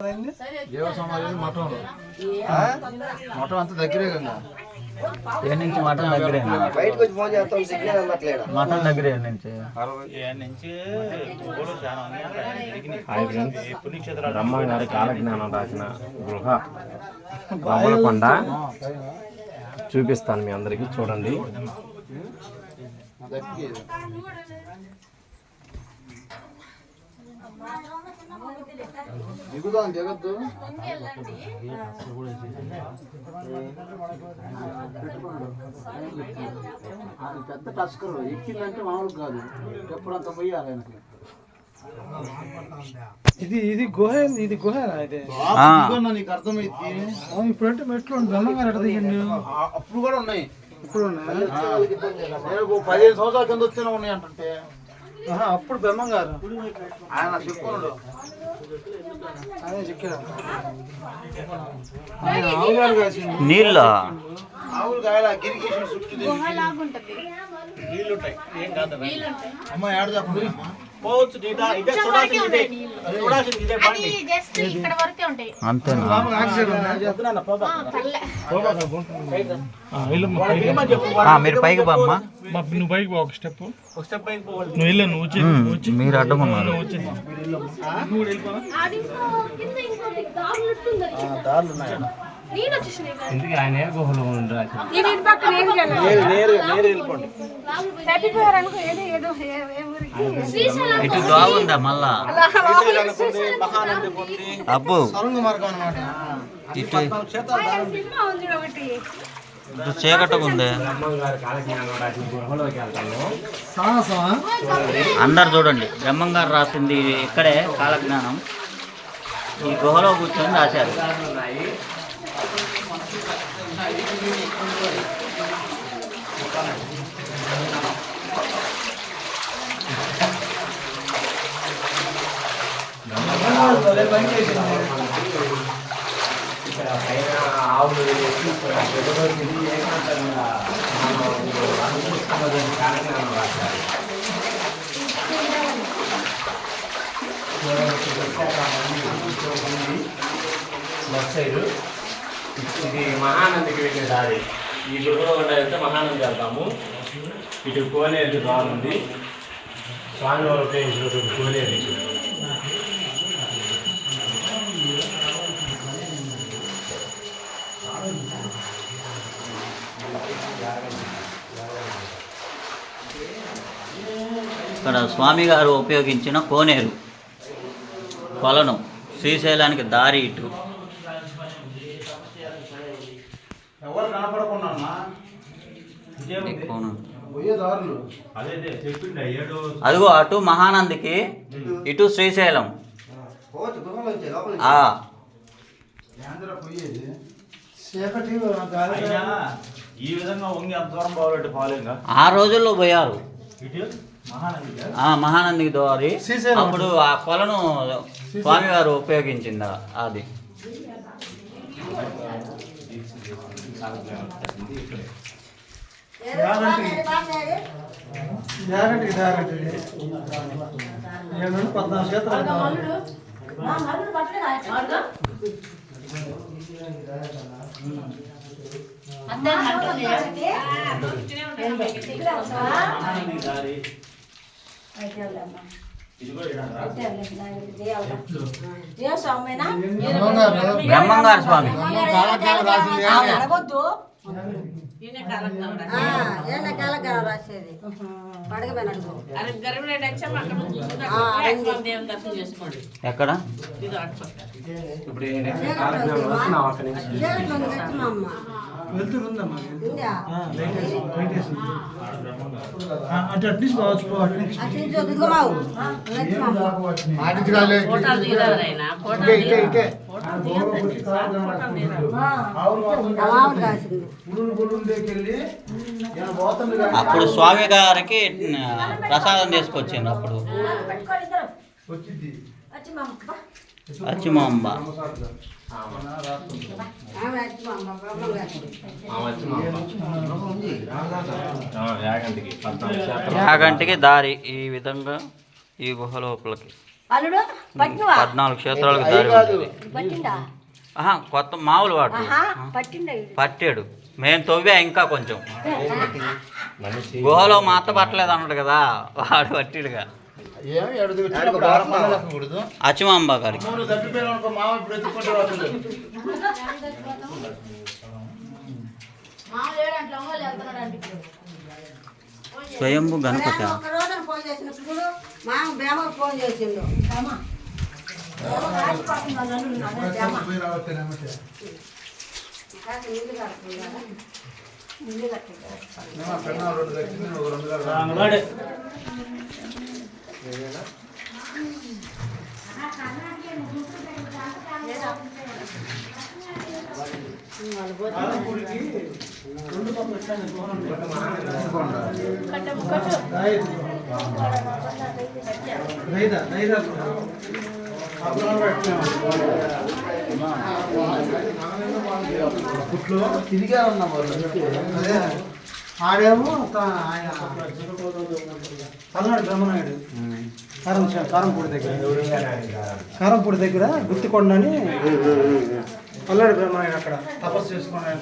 Mutton అంత దగ్గరే కదా నుంచి మటన్ దగ్గరే బయటకు వచ్చి ఫోన్ చేస్తాం సిగ్నల్ అందట్లేదా మటన్ దగ్గరే నుంచి బ్రహ్మంగారి కాలజ్ఞానం రాసిన గృహ బొమ్మలకొండ చూపిస్తాను మీ అందరికి చూడండి. దిగుదాం జగద్దు పెద్ద టస్కర్ ఎక్కిందంటే మామూలు కాదు ఎప్పుడంత పోయాలి ఆయనకి. ఇది గుహ ఇది గుహేనా ఇది నీకు అర్థమైంది. ఇప్పుడంటే మెట్లు బ్రహ్మంగారు ఎట్లా దిగండి అప్పుడు కూడా ఉన్నాయి. ఇప్పుడు ఉన్నాయి 15 సంవత్సరాల కింద వచ్చినా ఉన్నాయి అంటే అప్పుడు బ్రహ్మంగారు ఆయన చెప్పుకున్నాడు. అదే చెక్కాడు ఆయన ఆవుగారు కాసిండు నీళ్ళ ఆవులు కాయాల గిరిగేషన్ చుట్టూ నీళ్ళు ఉంటాయి. ఏం కాదు అమ్మ ఏడ చెప్పండి పోవచ్చు. అంతేనా? మీరు పైకి బామ్మ, నువ్వు పైకి పో ఒక స్టెప్ నువ్వు వెళ్ళా నువ్వు మీరు అడ్డమన్నారు. దారులు ఉన్నాయి. ఇందుకు ఆయన గుహలో ఇటు బాగుందా మళ్ళా అబ్బు సొరంగ మార్గం అన్నమాట. ఇటు ఇటు చీకటగా ఉంది. బ్రహ్మంగారి కాలజ్ఞానం రాసిన గృహలోకి వెళ్తాను. అందరు చూడండి, బ్రహ్మంగారు రాసింది ఇక్కడే కాలజ్ఞానం. ఈ గుహలో కూర్చొని రాశారు. ఇక్కడ పైన ఆవులు ఏకాంతంగా అనుకూలిస్తున్నదని కాలజ్ఞానం రాశారు. లెఫ్ట్ సైడ్ ఇది మహానందికి వెళ్ళే దారి. ఈ గురువులో ఉండాలంటే మహానంది వెళ్తాము. ఇటు కోనేరు దారి ఉంది. స్వామివారు ఉపయోగించినటువంటి కోనేరు. ఇక్కడ స్వామి గారు ఉపయోగించిన కోనేరు కొలను, శ్రీశైలానికి దారి ఇటు. ఎవరు కనపడకుండా పోయే దారులు అదిగో అటు మహానందికి, ఇటు శ్రీశైలం. పోయేది ఈ విధంగా వంగి అంత దూరం పోవాలంటే పోలేంగా. ఆ రోజుల్లో పోయారు మహానందికి దారి. అప్పుడు ఆ కొలను స్వామివారు ఉపయోగించింది అది. గ్యారంటీ 14 చేతులు బ్రహ్మంగారు స్వామి ఎక్కడ వెళ్తుందమ్మా అటు నుంచి పోవచ్చు. అప్పుడు స్వామి గారికి ప్రసాదం తీసుకొచ్చింది. అప్పుడు అచ్చిమాంబ యాగంటికి దారి ఈ విధంగా ఈ గుహ లోపలికి. అల్లుడు పట్టినవా 14 క్షేత్రాలకు దారి ఉంటుంది. పట్టిండా కొత్త మామూలు వాడు పట్టిండా పట్టాడు. మేము తవ్వా ఇంకా కొంచెం. మనిషి గుహలో మా అత్త పట్టలేదు అన్నాడు కదా, వాడు పట్టిడుగా. ఏమి ఎడదు అచ్చిమాంబ గారికి తప్పిపోయిన మామ ఇప్పుడు ఎత్తుకుంటూ రాదు. స్వయంభు గణపతి ఒక రోజున ఫోన్ చేసినప్పుడు మా బేమ ఫోన్ చేసిండు అప్పట్లో తిరిగే ఉన్నాం వాళ్ళు. అదే ఆడేమో ఆయన పల్నాడు బ్రహ్మనాయుడు కారంపూడి దగ్గర గుత్తికొండ అని పల్నాడు బ్రహ్మనాయుడు అక్కడ తపస్సు చేసుకున్నాడు.